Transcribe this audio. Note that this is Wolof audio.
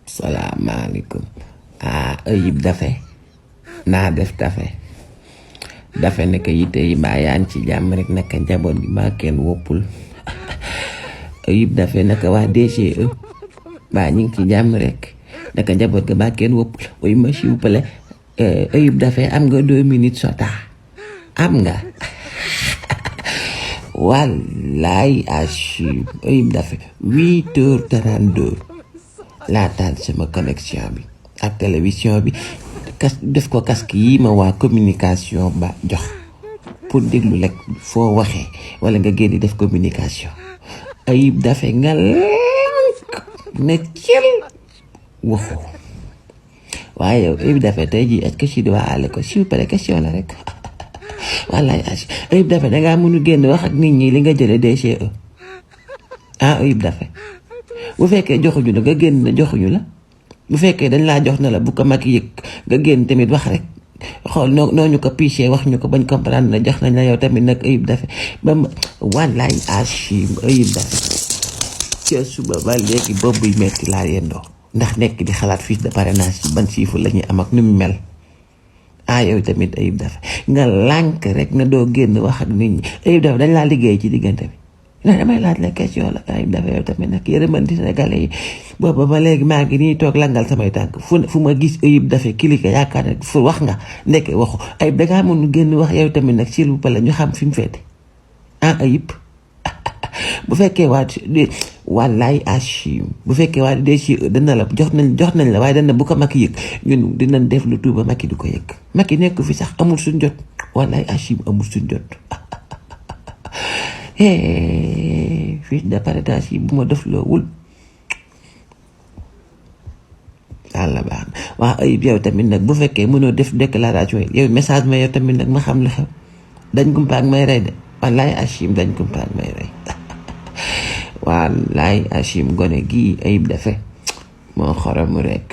salaamaaleykum. Ayib Daffé naa def Daffé naka yitte yi mbaa yaa ngi ci jàmm rek naka njaboot gi mbaa kenn woppul. Ayib Daffé naka waa DGE mbaa ñu ngi ci jàmm rek naka njaboot gi mbaa kenn woppul. oui ma s'il vous plaît Ayib Daffé am nga 2 minutes sota am nga. wallaay Achim Ayib Daffé 8h32 laa taal sama connexion bi ak télévision bi def ko casque yi ma waa communication ba jox pour déglu lekk foo waxee wala nga génn def communication. Ayib Daffé nga lànk ne cel waxu waaye yow Ayib Daffé tey jii est-ce que je dois aller ko s'il vous plaît question la rek. wallaay Ayib Daffé dangaa mënu génn wax ak nit ñi li nga jële DGE Ayib Daffé bu fekkee joxuñu la nga génn na joxuñu la bu fekkee dañ laa jox na la bu ko mag yëg nga génn tamit wax rek xool noo ñu ko piché wax ñu ko bañ comprendre na jox nañ la yow tamit nag Ayib Daffé ba ma wallaay Achim Ayib Daffé ca suba ba léegi boobu buy metti laa yendoo ndax nekk di xalaat fiche de parrainage ban chiffre la ñuy am ak nu mu mel. yow tamit Ayib Daffé nga lànk rek na doo génn wax ak nit ñi Ayib Daffé dañ laa liggéey ci diggante bi non damay laaj la question la Ayib Daffé yow tamit nag yërëmanti Sénégalais yi booba ba léegi maa ngi nii toog langal samay tànk fu ma gis Ayib Daffé cliqué yaakaar ne fu wax nga nekk waxu Ayib dangaa mënu génn wax yow tamit nag s'il vous plaît ñu xam fi mu féete Ayib bu fekkee wallaay Achim bu fekkee waa DGE dana la jox nañ la waaye dana bu ko Macky yëg ñun dinañ def lu tuuba Macky du ko yëg Macky nekk fi sax amul suñ jot wallaay Achim amul suñ jot. fiche de parrainage yi bu ma def loo wul yàlla baax na waa Ayib yow tamit nag bu fekkee mënoo def déclaration yi yow message ma yow tamit nag ma xam la xew dañ kumpaak may rey de wallaay Achim dañ kumpaak may rey. wallaay Achim gone gii Ayib Daffé moo xoromu rek.